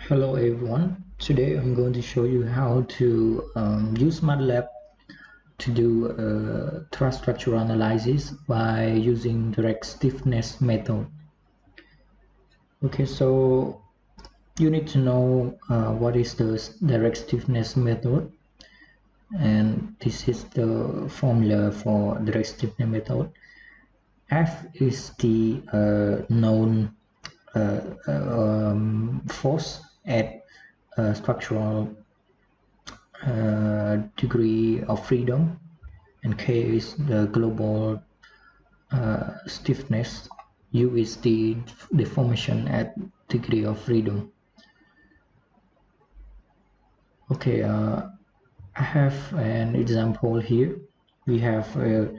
Hello everyone. Today I'm going to show you how to use Matlab to do truss structural analysis by using direct stiffness method. Okay, so you need to know what is the direct stiffness method, and this is the formula for direct stiffness method. F is the known force at structural degree of freedom, and K is the global stiffness. U is the deformation at degree of freedom. Okay, I have an example here. We have a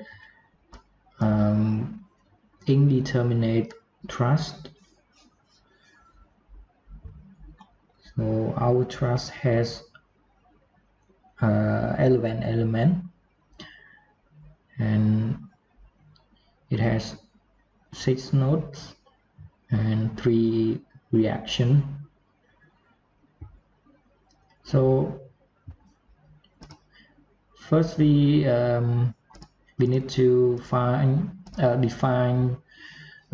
indeterminate truss. So our truss has 11 elements, and it has 6 nodes and 3 reactions. So first we need to define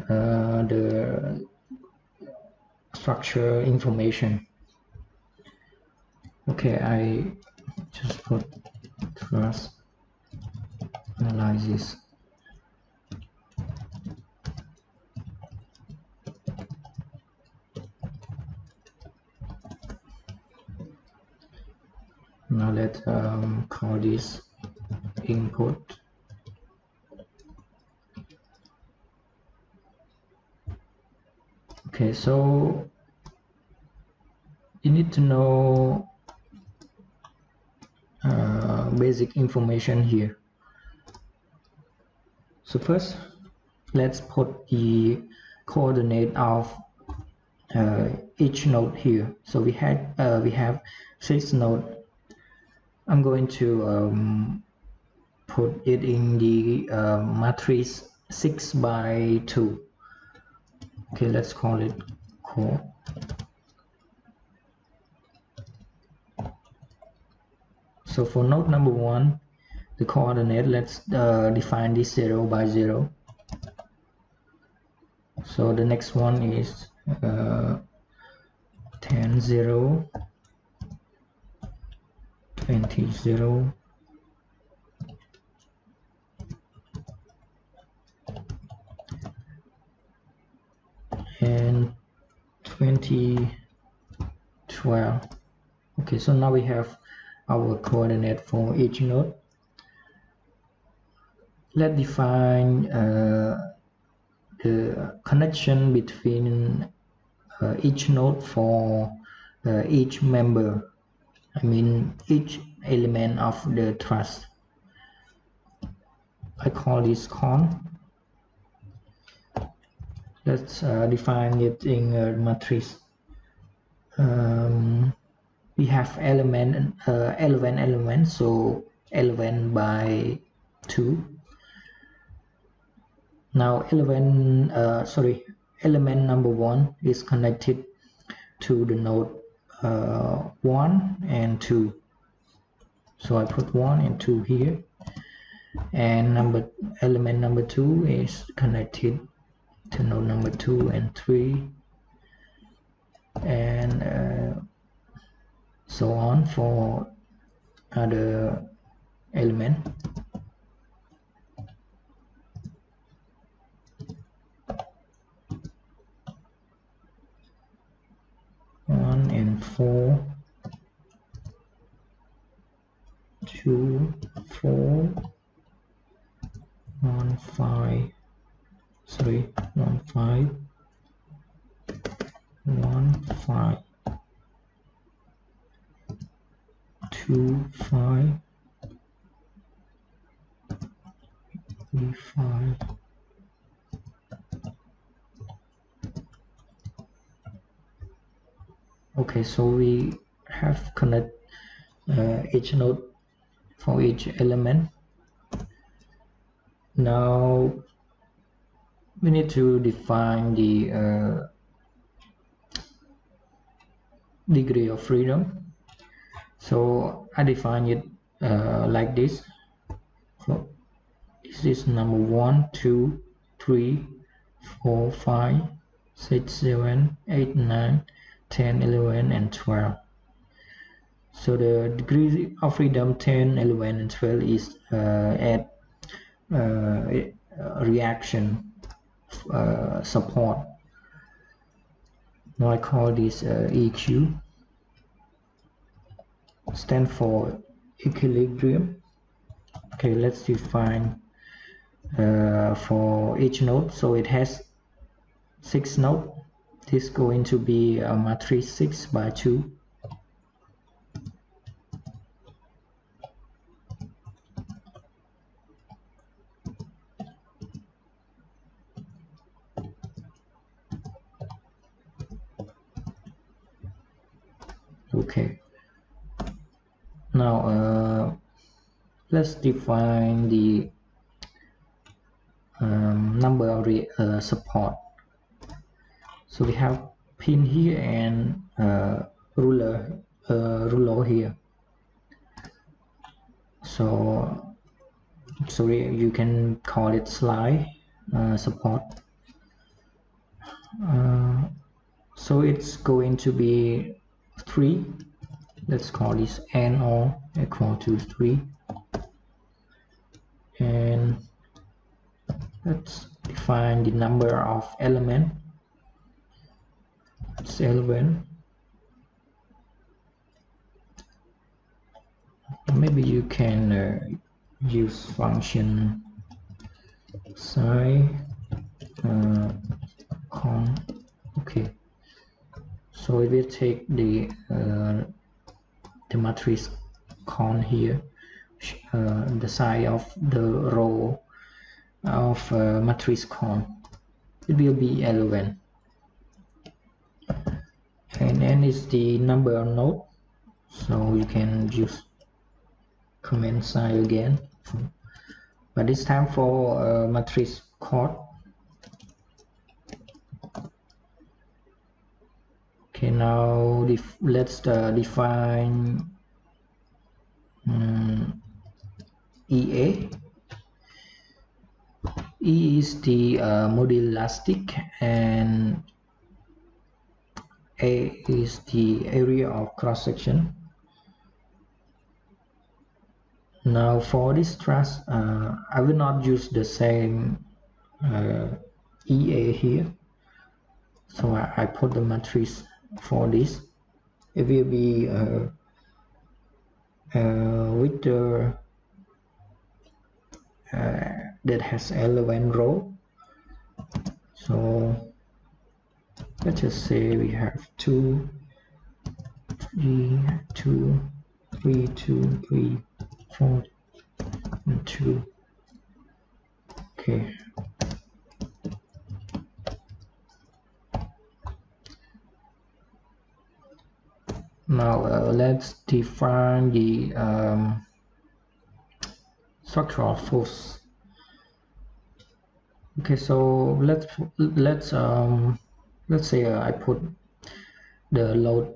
the structure information. Okay, I just put truss analysis. Now let's call this input. Okay, so you need to know basic information here. So first, let's put the coordinate of each node here. So we have 6 nodes. I'm going to put it in the matrix 6 by 2. Okay, let's call it core. So for node number 1, the coordinate, let's define this 0 by 0. So the next one is 10 0, 20 0, and 20 12. Okay, so now we have our coordinate for each node. Let's define the connection between each node for each member, I mean each element of the truss. I call this con. Let's define it in a matrix. We have 11 elements, so 11 by 2. Now element number 1 is connected to the node 1 and 2. So I put 1 and 2 here, and element number 2 is connected to node number 2 and 3, and so on for other element. One and 4, 2, 4, 1, 5, 3, 1, 5, 1, 5, 2, 5, 3, 5. Okay, so we have connect each node for each element. Now we need to define the degree of freedom. So I define it like this. So this is number 1, 2, 3, 4, 5, 6, 7, 8, 9, 10, 11, and 12. So the degree of freedom 10, 11, and 12 is at reaction support. Now I call this EQ, stand for equilibrium. Okay, let's define for each node. So it has 6 nodes. This is going to be a matrix 6 by 2. Okay, now let's define the number of support. So we have pin here and ruler here. So you can call it slide support. So it's going to be 3. Let's call this n or equal to 3, and let's define the number of element. It's 11. Maybe you can use function size con. Okay, so it will take the matrix con here, the size of the row of matrix con. It will be 11, and n is the number of node. So you can use comment sign again, but this time for matrix chord. Okay, now let's define EA. E is the module elastic, and A is the area of cross section. Now for this truss, I will not use the same EA here, so I put the matrix for this. It will be with the that has 11 row. So let's just say we have 2, 3, 2, 3, 2, 3, 4, and 2. Okay. Now let's define the structural force. Okay, so let's say I put the load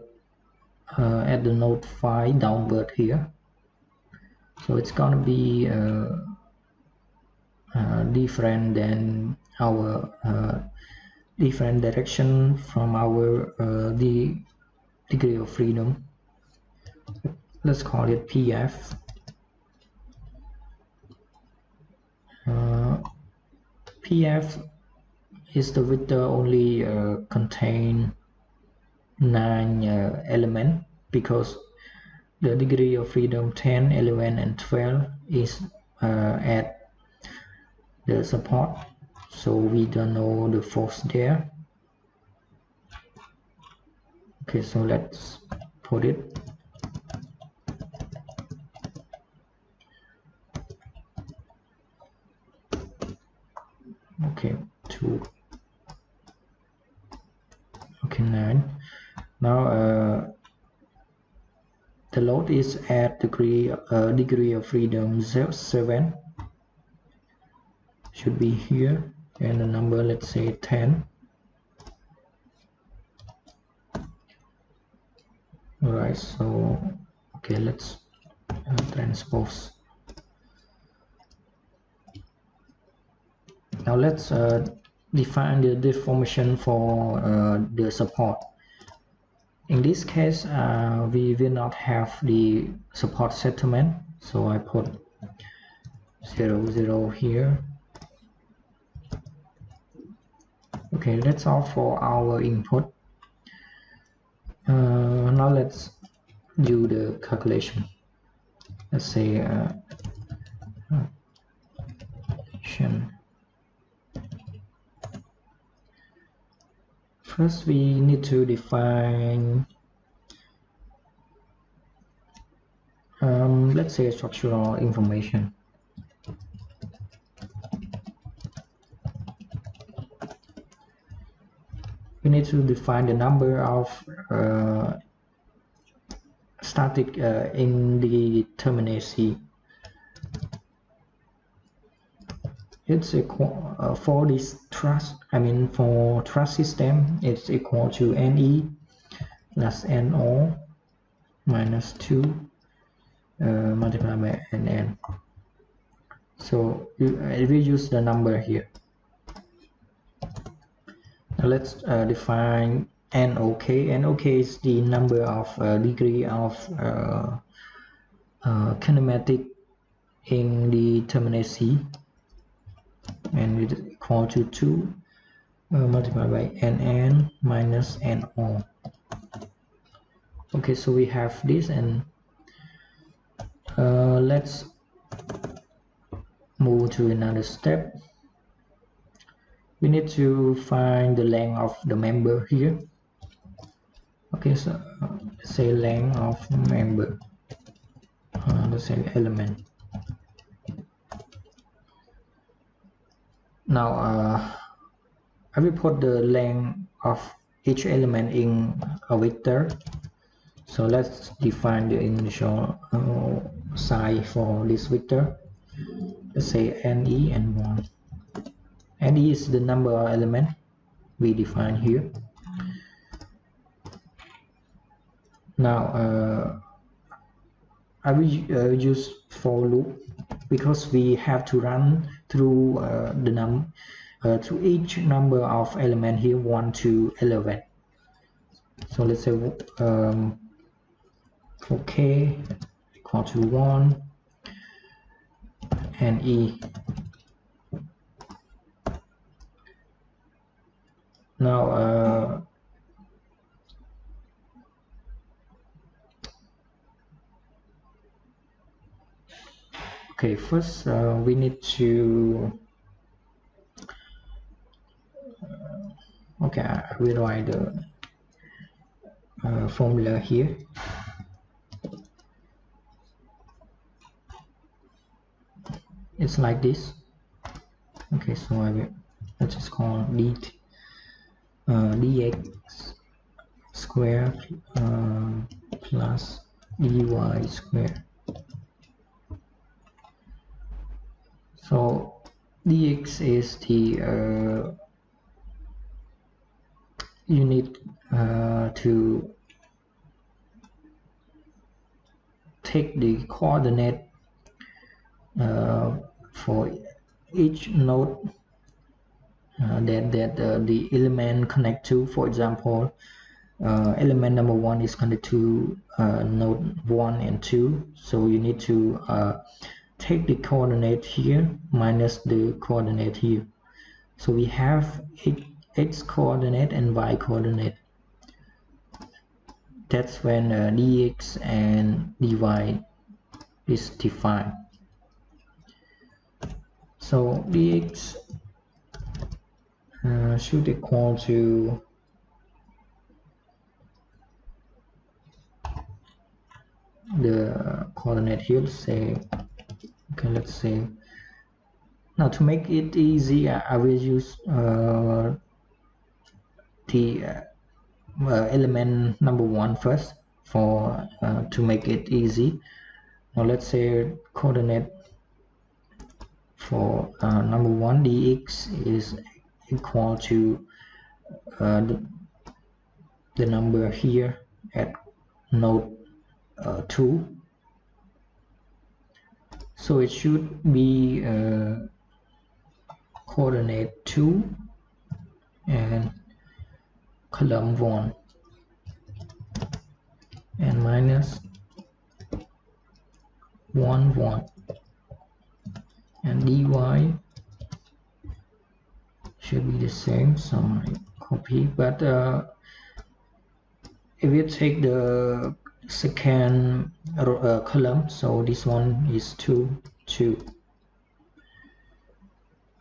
at the node 5 downward here. So it's gonna be different than our different direction from our the degree of freedom. Let's call it PF. PF is the vector only contain 9 elements, because the degree of freedom 10, 11, and 12 is at the support, so we don't know the force there. Okay, so let's put it. Okay, 2. Okay, 9. Now the load is at degree of freedom 7. Should be here, and the number, let's say 10. Alright, so okay, let's transpose. Now let's define the deformation for the support. In this case, we will not have the support settlement, so I put 0, 0 here. Okay, that's all for our input. Now let's do the calculation. Let's say first we need to define let's say structural information. We need to define the number of static indeterminacy. It's equal for this truss. For truss system, it's equal to NE plus NO minus 2 multiplied by NN. So we use the number here. Now let's define NOK. NOK is the number of degree of kinematic indeterminacy, and it is equal to 2 multiplied by NN minus NO. Okay, so we have this, and let's move to another step. We need to find the length of the member here. Okay, so let's say length of member, let's say element. Now I will put the length of each element in a vector. So let's define the initial size for this vector. Let's say NE and 1. NE is the number of element we define here. Now I will use for loop because we have to run through through each number of element here 1 to 11. So let's say for k equal to 1 and e. Now okay, first we need to okay, I will write the formula here. It's like this. Okay, so let's just call dx square plus dy square. So dx is the you need to take the coordinate for each node that the element connect to. For example, element number 1 is connected to node 1 and 2, so you need to take the coordinate here minus the coordinate here. So we have x coordinate and y coordinate. That's when dx and dy is defined. So dx should equal to the coordinate here. Let's say, okay, let's say now to make it easy, I will use the element number 1 first for to make it easy. Now let's say coordinate for number 1 dx is equal to the number here at node 2. So it should be coordinate 2 and column 1 and minus 1 1 and dy should be the same, so I copy. But if you take the second column, so this one is 2 2.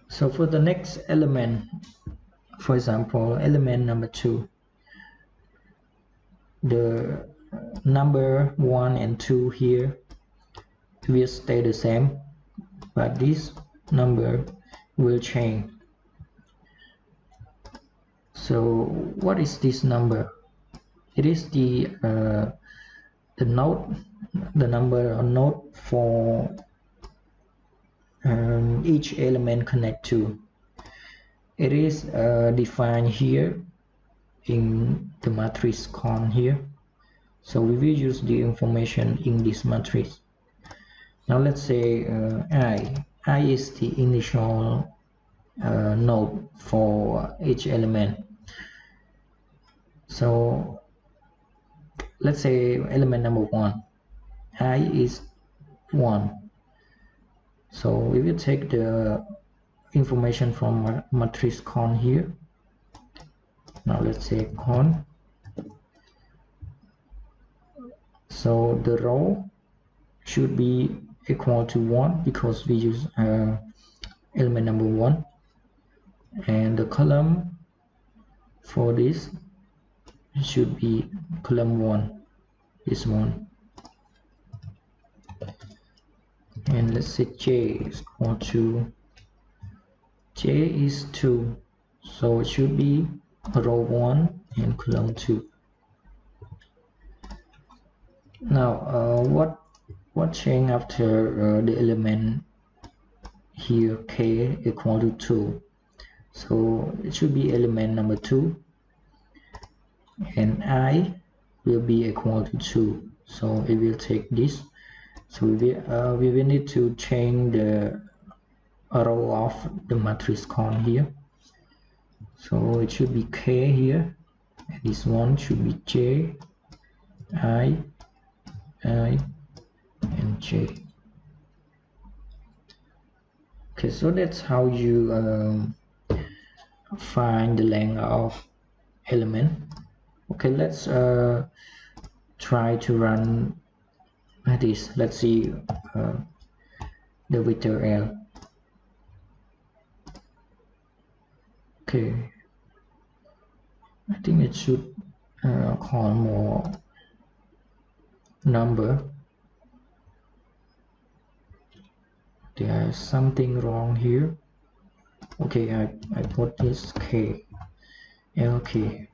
So for the next element, for example element number 2, the number 1 and 2 here will stay the same, but this number will change. So what is this number? It is the node, the number of node for each element connect to. It is defined here in the matrix con here. So we will use the information in this matrix. Now let's say I is the initial node for each element. So let's say element number 1, I is 1. So we will take the information from matrix con here. Now let's say con. So the row should be equal to 1 because we use element number 1, and the column for this should be column 1, this one, and let's say j is equal to j is 2, so it should be row 1 and column 2. Now what change after the element here k equal to 2? So it should be element number 2 and I will be equal to 2, so it will take this. So we will need to change the row of the matrix con here. So it should be k here, and this one should be j, I, and j. Okay, so that's how you find the length of element. Okay, let's try to run this. Let's see the vector L. Okay, I think it should call more number. There's something wrong here. Okay, I put this k, lk.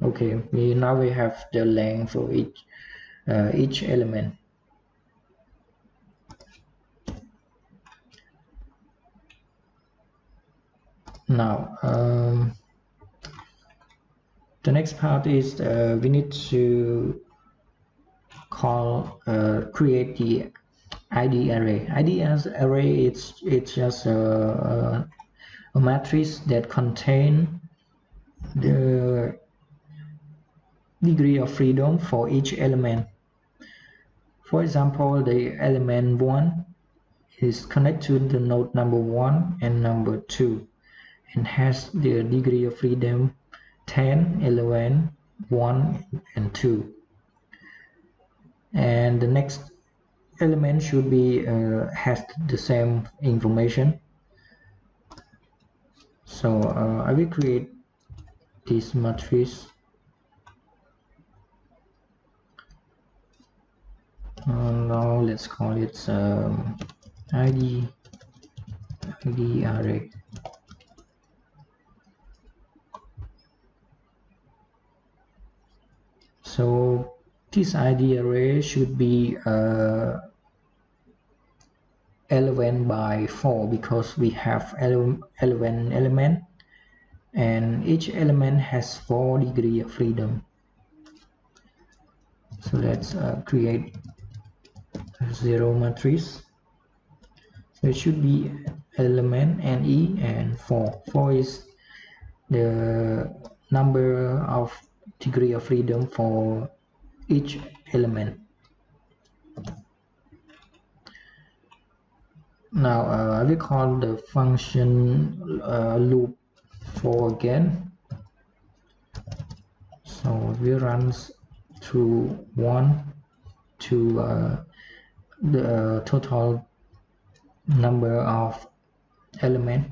Okay, now we have the length for each element. Now the next part is we need to create the ID array. ID as array, it's just a matrix that contains the degree of freedom for each element. For example, the element 1 is connected to the node number 1 and number 2 and has the degree of freedom 10, 11, 1 and 2. And the next element should be has the same information. So I will create this matrix. Now let's call it ID array. So this ID array should be 11 by 4 because we have 11 elements and each element has 4 degrees of freedom. So let's create a zero matrix. So it should be element NE and 4. 4 is the number of degree of freedom for each element. Now I will call the function loop 4 again. So we run through 1 to the total number of element.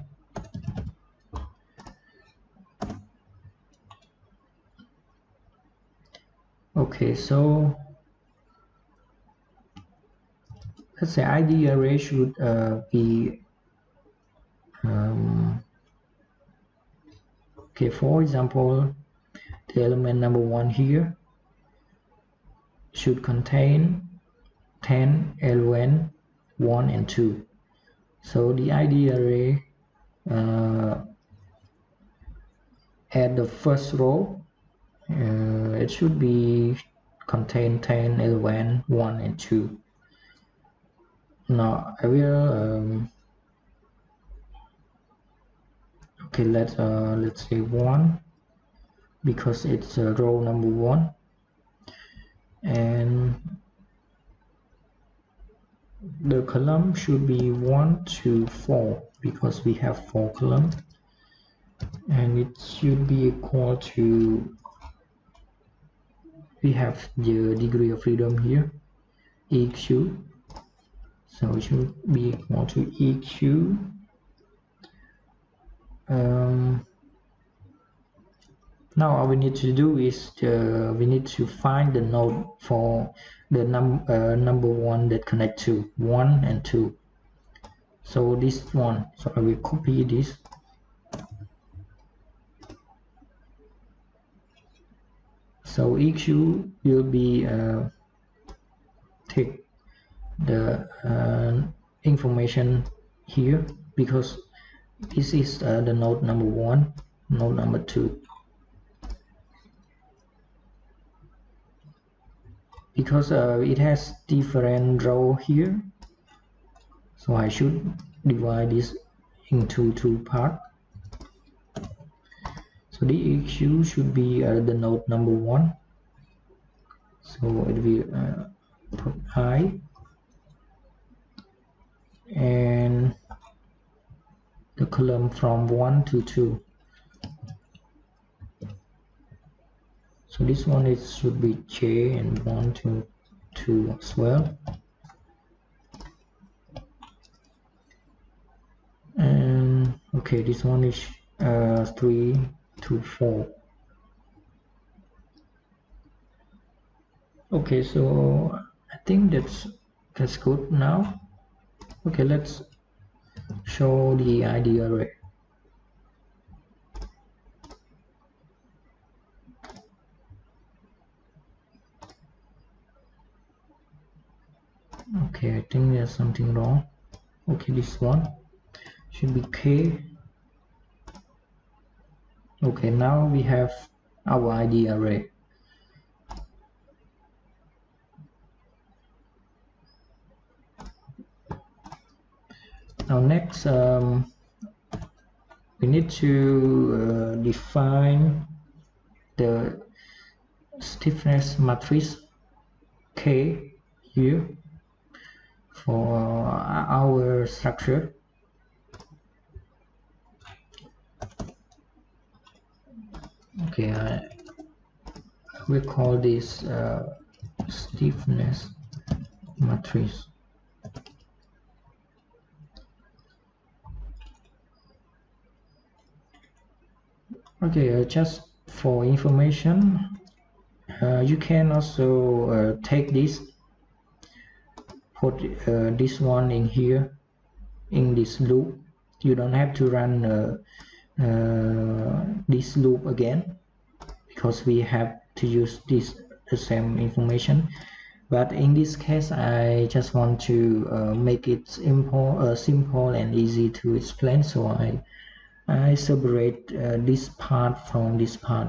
Okay, so let's say ID array should be okay, for example, the element number 1 here should contain 10 element 1 and 2. So the ID array at the first row it should be contain 10 element 1 and 2. Now I will okay, let's say 1 because it's row number 1, and the column should be 1 to 4 because we have 4 columns, and it should be equal to, we have the degree of freedom here, EQ, so it should be equal to EQ now all we need to do is we need to find the node for the number 1 that connect to 1 and 2. So this one, so I will copy this. So EQ will be take the information here because this is the node number 1, node number 2. Because it has different row here, so I should divide this into 2 parts. So the EQ should be the node number 1, so it will put I, and the column from 1 to 2. So this one should be J and 1 to 2 as well. And okay, this one is 3 to 4. Okay, so I think that's good now. Okay, let's show the ID array. Okay, I think there's something wrong. Okay, this one should be K. Okay, now we have our ID array. Now next we need to define the stiffness matrix K here for our structure. Okay, I will call this stiffness matrix. Okay, just for information, you can also take this, put this one in here in this loop. You don't have to run this loop again because we have to use the same information, but in this case I just want to make it simple and easy to explain, so I separate this part from this part.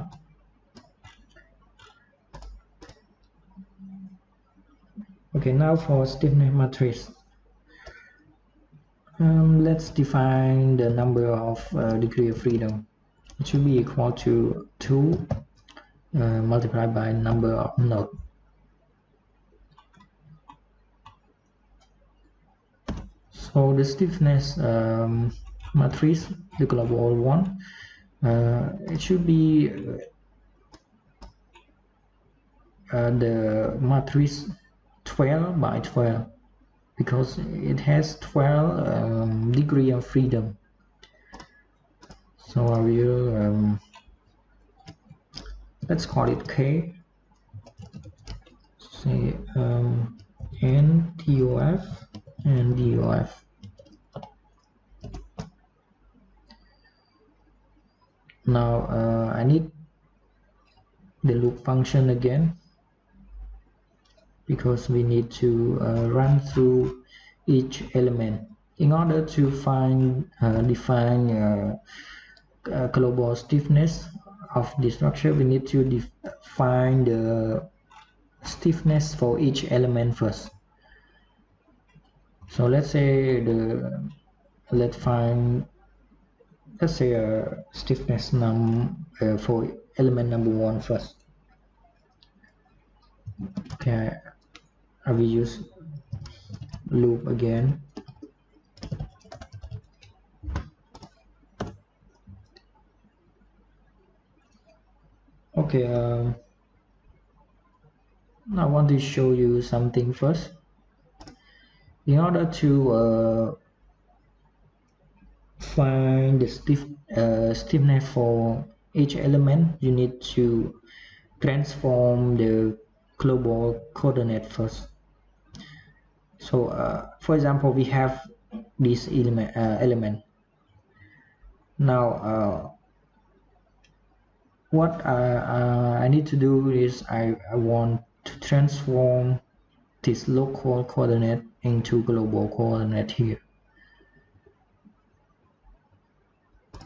Okay, now for stiffness matrix, let's define the number of degree of freedom. It should be equal to 2 multiplied by number of nodes. So the stiffness matrix, the global one, it should be the matrix 12 by 12 because it has 12 degree of freedom. So I will let's call it K. Say N DOF and DOF. Now I need the loop function again because we need to run through each element in order to define global stiffness of the structure. We need to define the stiffness for each element first. So let's say let's say a stiffness for element number 1 first. Okay, I will use loop again. Okay, I want to show you something first. In order to find the stiffness for each element, you need to transform the global coordinate first. So for example, we have this element. Now what I need to do is I want to transform this local coordinate into global coordinate here.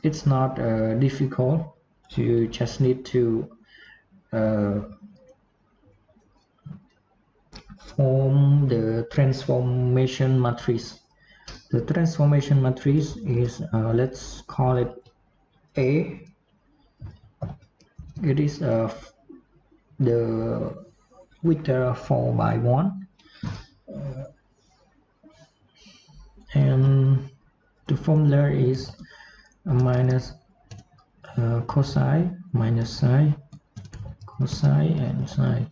It's not difficult. You just need to form the transformation matrix. The transformation matrix is let's call it A. It is the vector 4 by 1 and the formula is minus cosine minus sine, cosine and sine.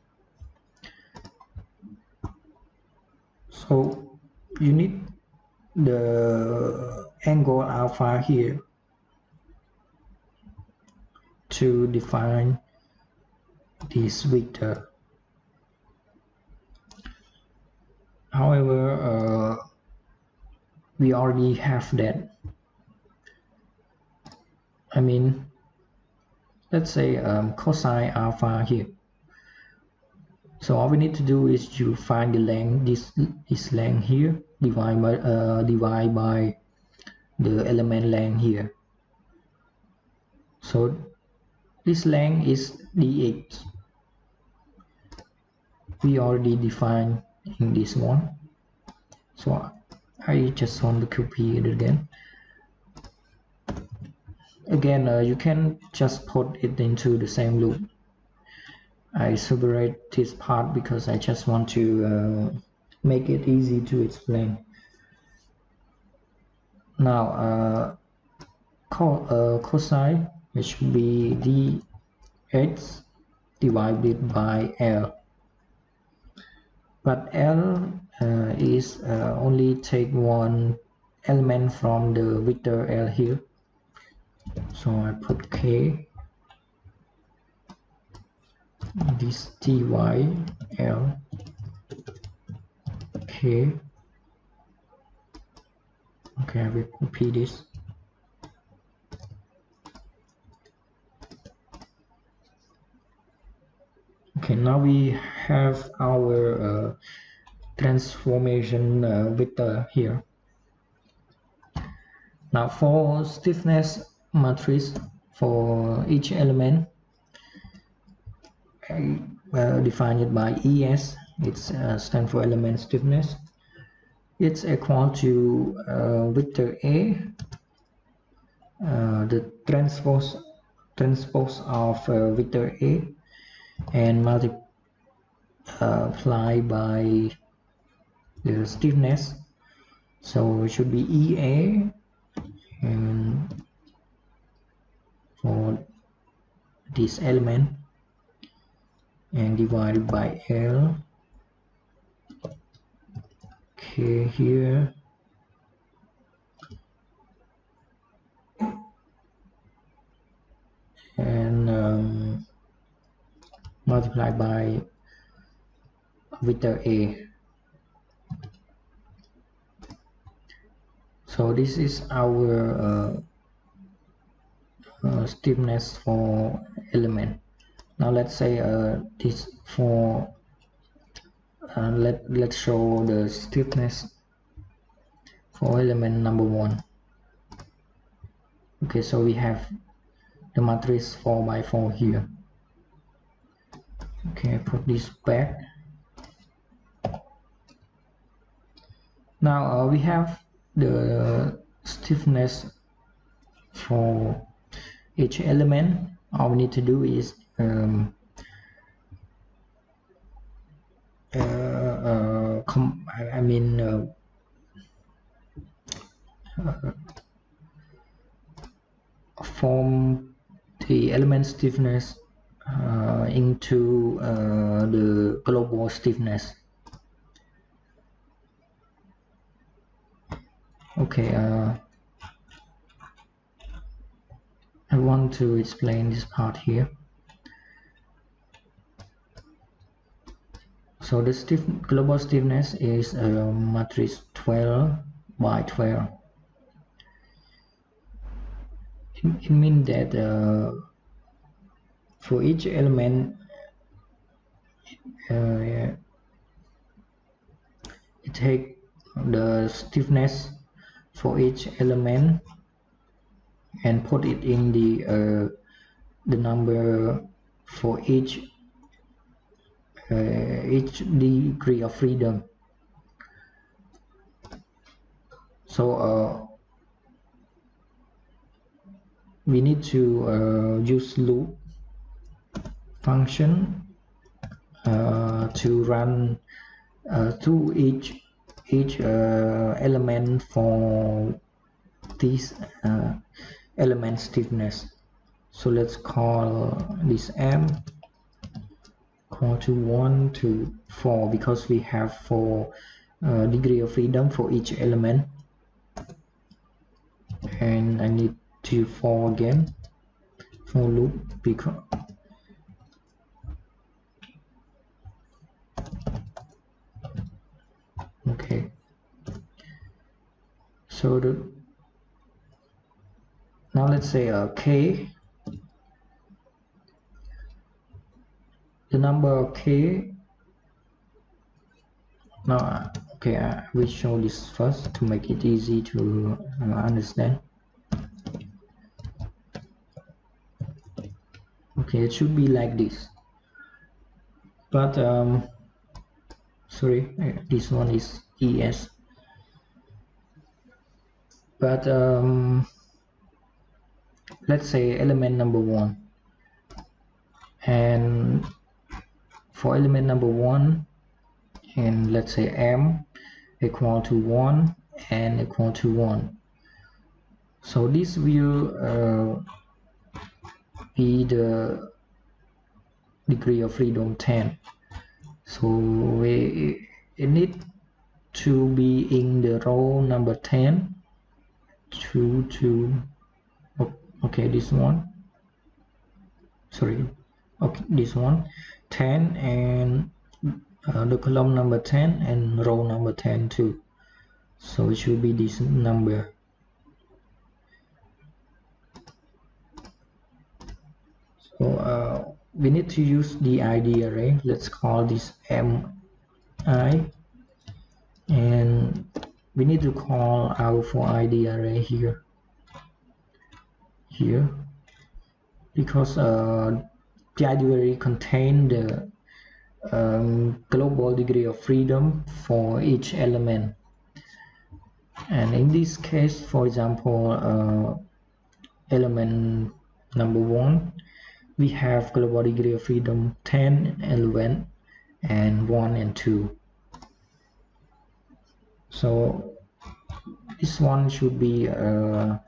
So you need the angle alpha here to define this vector. However, we already have that. I mean, let's say cosine alpha here. So all we need to do is to find the length, this length here, divide by the element length here. So this length is dx. We already defined in this one. So I just want to copy it again. Again, you can just put it into the same loop. I separate this part because I just want to make it easy to explain. Now, cosine, it should be dx divided by L. But L is only take one element from the vector L here. So I put K, this dy L, K. Okay, I will copy this. Okay, now we have our transformation vector here. Now for stiffness matrix for each element, I define it by ES. It's stand for element stiffness. It's equal to vector A, the transpose of vector A, and multiply by the stiffness. So it should be EA, and for this element, and divided by L. Okay, here and multiply by vector A. So this is our stiffness for element. Now let's say this for let's show the stiffness for element number 1. Okay, so we have the matrix 4 by 4 here. Okay, put this back. Now we have the stiffness for each element. All we need to do is form the element stiffness into the global stiffness. Okay, I want to explain this part here. So the global stiffness is a matrix 12 by 12. It means that for each element it takes the stiffness for each element and put it in the number for each degree of freedom. So we need to use loop function to run to each element for this element stiffness. So let's call this M equal to 1 to 4 because we have 4 degree of freedom for each element, and I need to for again for loop because okay. So now let's say K, the number K. Now okay, I will show this first to make it easy to understand. Okay, it should be like this, but sorry, this one is ES, but let's say element number 1, and for element number 1, and let's say M equal to 1 and equal to 1. So this will be the degree of freedom 10. So it need to be in the row number 10 to okay, this one, sorry, okay, this one 10, and the column number 10 and row number 10 too. So it should be this number. So we need to use the ID array. Let's call this MI, and we need to call our for ID array here because the ID array contain global degree of freedom for each element. And in this case, for example, element number 1, we have global degree of freedom 10, 11, and 1 and 2. So this one should be a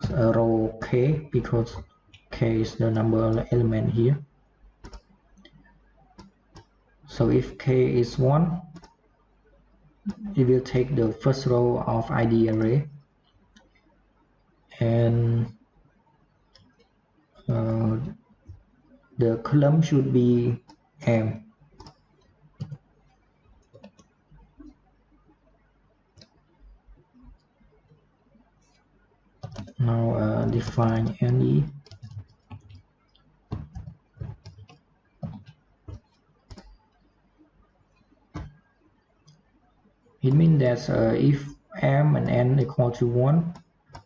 row k, because k is the number of element here. So if k is 1, it will take the first row of ID array, and the column should be m. Now define NE. It means that if m and n equal to 1,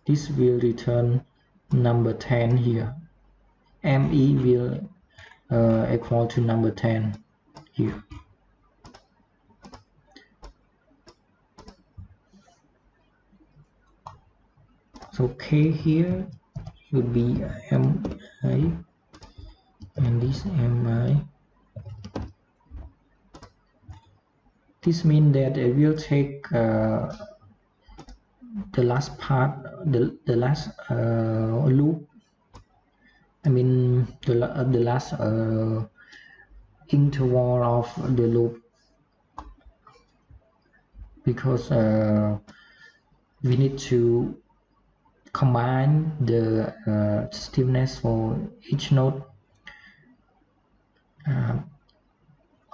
this will return number 10 here. ME will equal to number 10 here. So K here should be MI, and this MI. This means that it will take the last part, the last loop. I mean the last interval of the loop, because we need to combine the stiffness for each node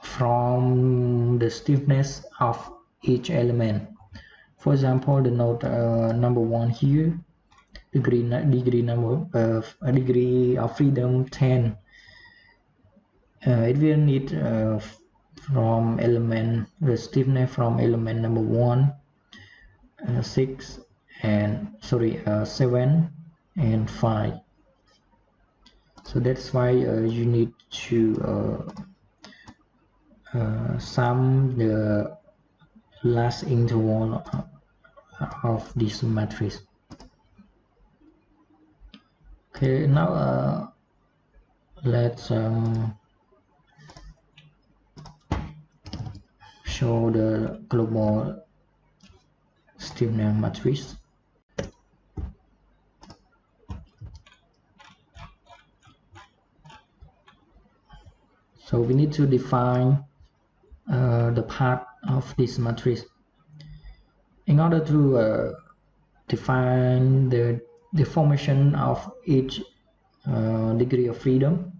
from the stiffness of each element. For example, the node number 1 here, degree of freedom 10. It will need from element the stiffness from element number 1, 6 and 7 and 5. So that's why you need to sum the last interval of this matrix. Okay, now let's show the global stiffness matrix. So we need to define the part of this matrix. In order to define the deformation of each degree of freedom,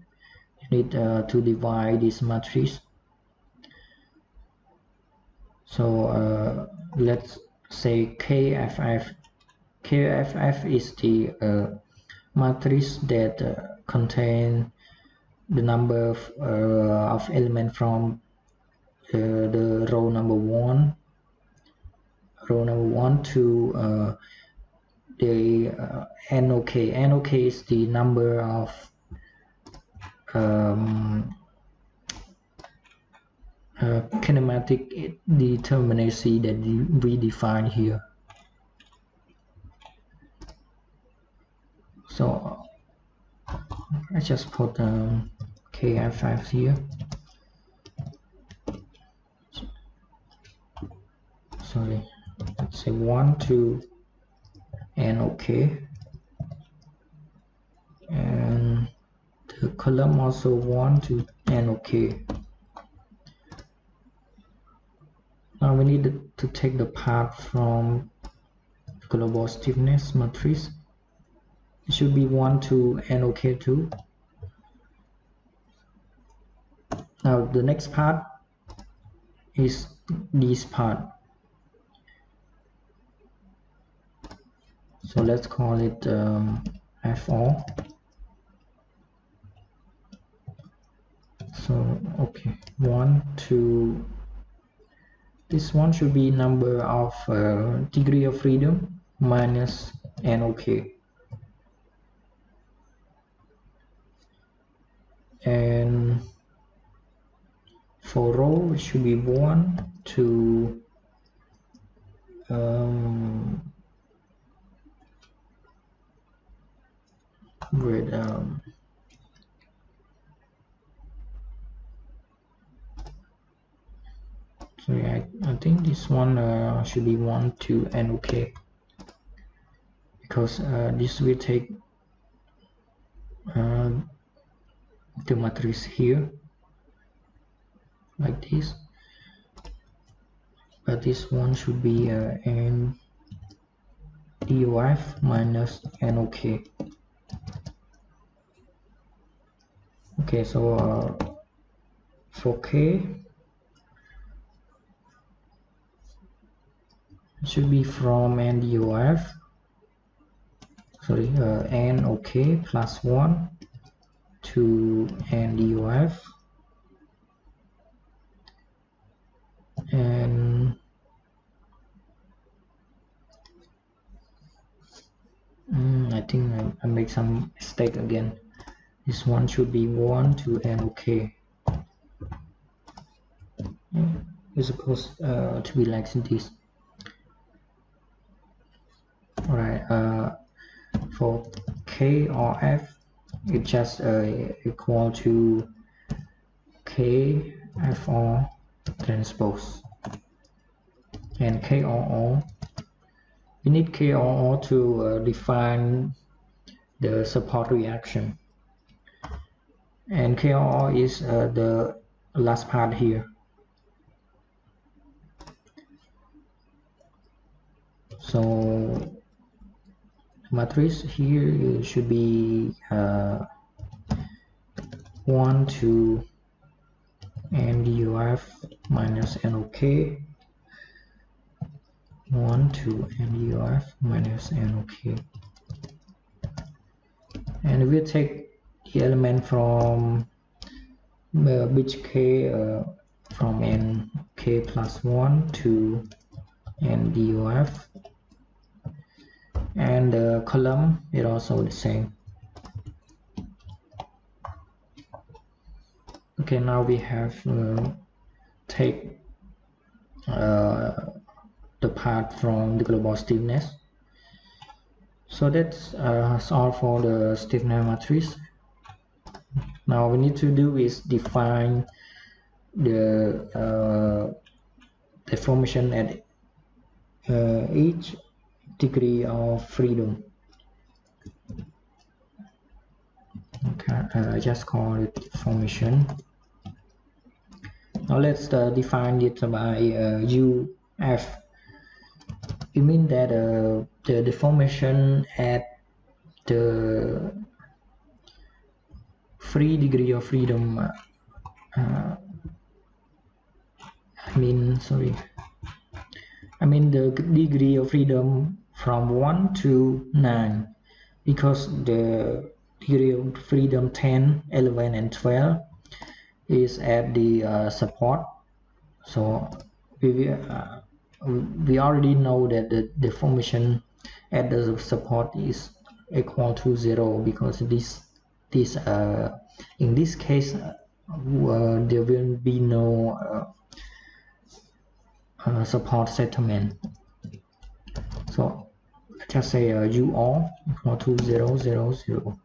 you need to divide this matrix. So let's say KFF. KFF is the matrix that contains the number of elements from the row number 1 to the NOK. NOK is the number of kinematic determinacy that we define here. So I just put KF5 here. Sorry, let's say 1 to NOK, and the column also 1 to NOK. Now we need to take the part from global stiffness matrix. It should be 1 to NOK2. Now the next part is this part. So let's call it FO. So okay, 1 to, this one should be number of degree of freedom minus NOK. And for row it should be 1 to with sorry, I think this one should be 1 to NOK, because this will take the matrix here like this, but this one should be N DOF minus NOK. Okay, so for K it should be from NDOF, sorry, NOK plus 1 to NDOF, and I think I make some mistake again. This one should be 1 to NOK. It's supposed to be like this. Alright, for K or F, it's just equal to K FR transpose, and K or O. We need K or O to define the support reaction, and K or O is the last part here. So matrix here should be 1 to NDOF minus NOK, 1 to NDOF minus NOK, and we'll take the element from bit K from NK plus 1 to NDOF, and the column is also the same. Okay, now we have take the part from the global stiffness. So that's all for the stiffness matrix. Now we need to do is define the deformation at each degree of freedom. Okay, I just call it deformation. Now let's define it by UF. It means that the deformation at the free degree of freedom, I mean the degree of freedom from 1 to 9, because the degree of freedom 10, 11, and 12 is at the support. So we already know that the deformation at the support is equal to 0, because in this case there will be no support settlement. So just say U all equal to 0, 0, 0.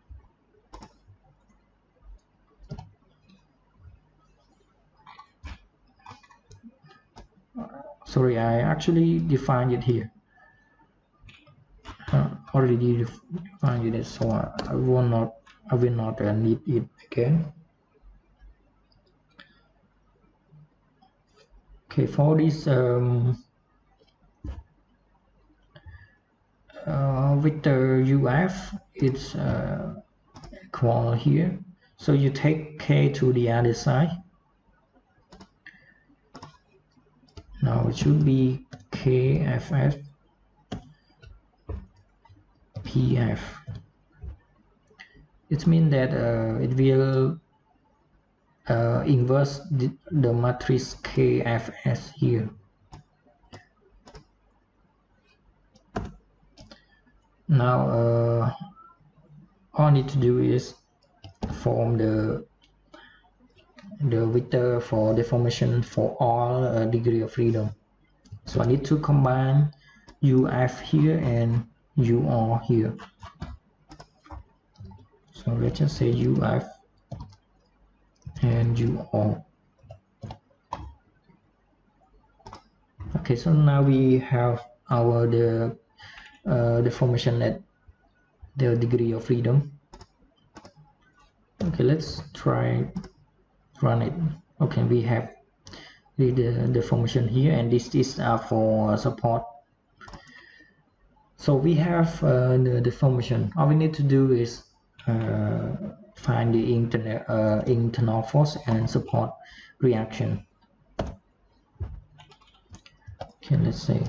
Sorry, I actually defined it here. Already defined it, so I will not need it again. Okay, for this with the UF, it's equal here. So you take K to the other side. Now it should be KFF PF. It means that it will inverse the matrix KFS here. Now all I need to do is form the the vector for deformation for all degree of freedom. So I need to combine UF here and UR here. So let's just say UF and UR. Okay, so now we have our deformation at the degree of freedom. Okay, let's try run it. Okay, we have the deformation here, and this is for support. So we have the deformation. All we need to do is find the internal force and support reaction. Okay, let's say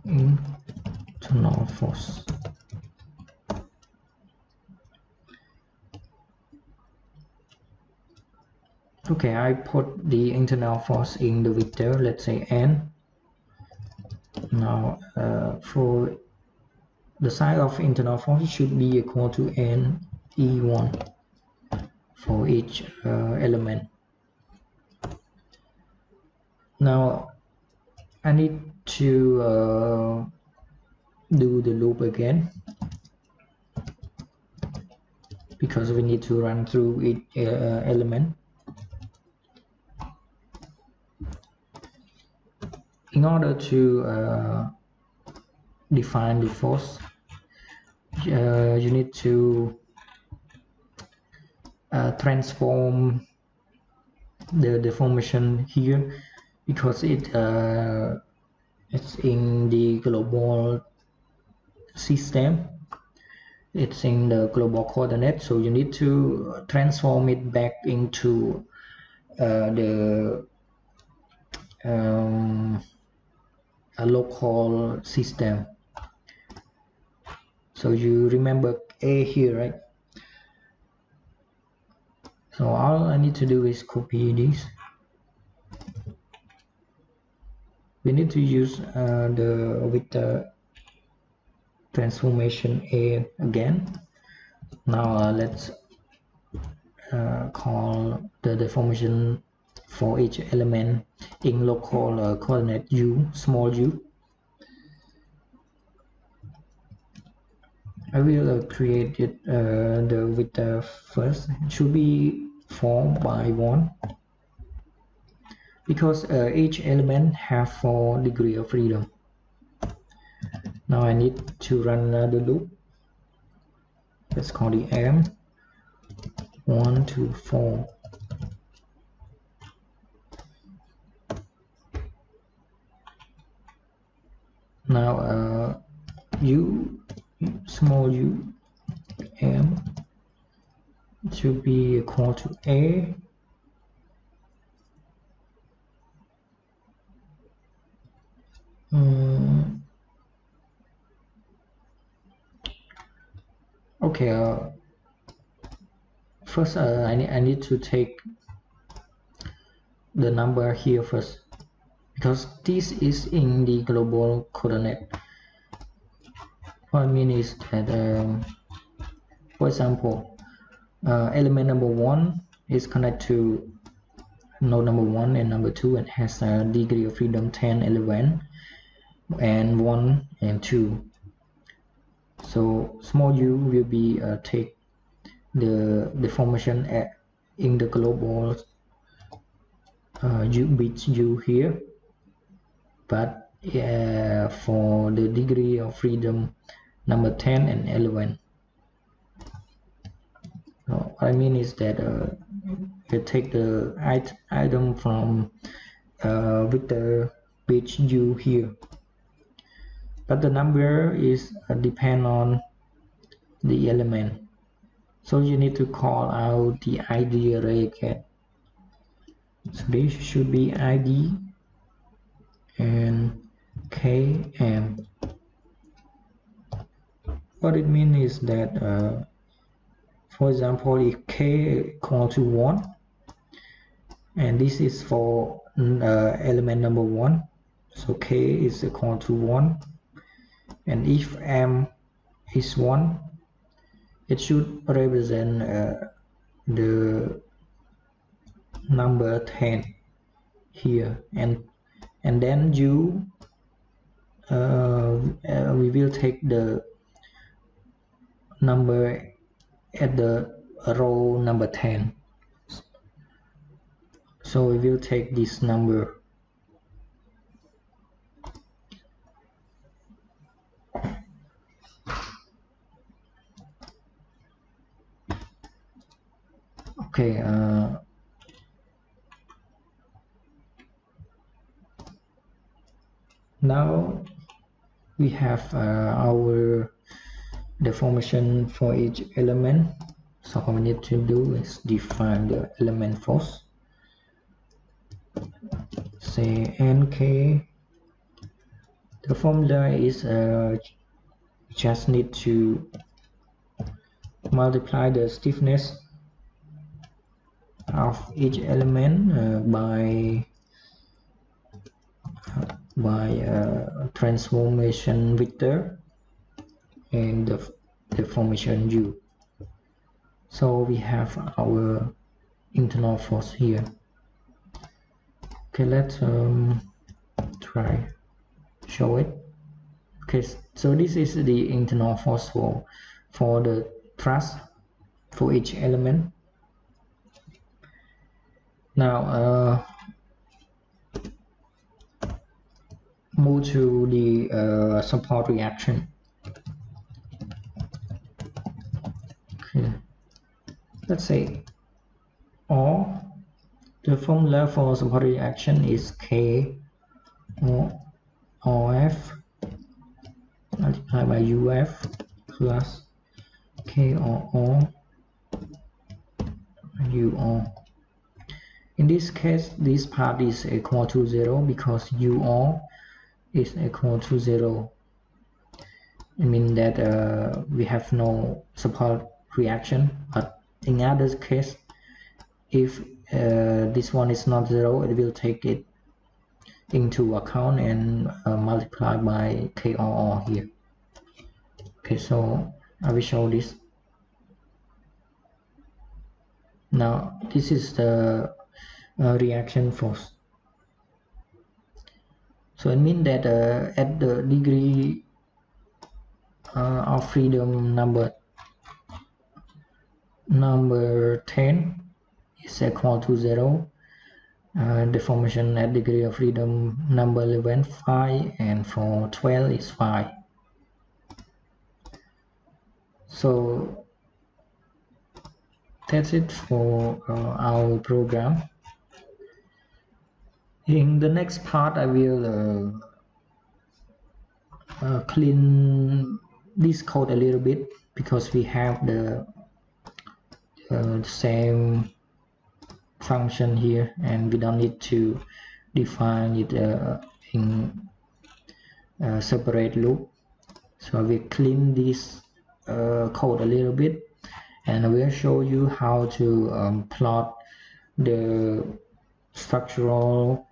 internal force. Okay, I put the internal force in the vector, let's say N. Now for the side of internal force should be equal to N E1 for each element. Now I need to do the loop again, because we need to run through each element. In order to define the force, you need to transform the deformation here, because it's in the global system, it's in the global coordinate, so you need to transform it back into the a local system. So you remember A here, right? So all I need to do is copy this. We need to use with the transformation A again. Now let's call the deformation for each element in local coordinate u, small u. I will create it the vector first. It should be 4 by 1, because each element have 4 degrees of freedom. Now I need to run the loop. Let's call the M 1 to 4. Now u, small u, M should be equal to A okay, first I need to take the number here first, because this is in the global coordinate. What I mean is that for example, element number 1 is connected to node number 1 and number 2 and has a degree of freedom 10, 11 and 1 and 2. So small u will be take the deformation in the global bit u here, but for the degree of freedom number 10 and 11. So what I mean is that you take the item from vector bit u here, but the number is depend on the element, so you need to call out the ID array again. So this should be ID and KM. What it means is that for example, if K equal to 1, and this is for element number 1, so K is equal to 1, and if M is 1, it should represent the number 10 here, and then we will take the number at the row number 10. So we will take this number. Okay, now we have our deformation for each element. So what we need to do is define the element force. Say nk. The formula is just need to multiply the stiffness of each element by transformation vector and the deformation u. So we have our internal force here. Okay, let's try show it. Okay, so this is the internal force for the truss for each element. Now move to the support reaction. Okay, let's say or the formula for support reaction is K or F multiplied by UF plus K or UO. In this case, this part is equal to 0 because UO is equal to 0. It means that we have no support reaction. But in other case, if this one is not 0, it will take it into account and multiply by KOR here. Okay, so I will show this. Now this is the reaction force. So it means that at the degree of freedom number 10 is equal to 0. Deformation at degree of freedom number 11 5, and for 12 is 5. So that's it for our program. In the next part, I will clean this code a little bit because we have the same function here and we don't need to define it in a separate loop. So I will clean this code a little bit, and I will show you how to plot the structural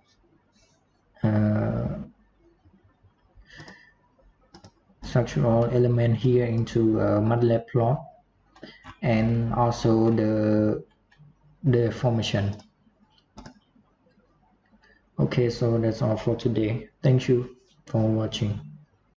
element here into Matlab plot, and also the deformation. Okay, so that's all for today. Thank you for watching.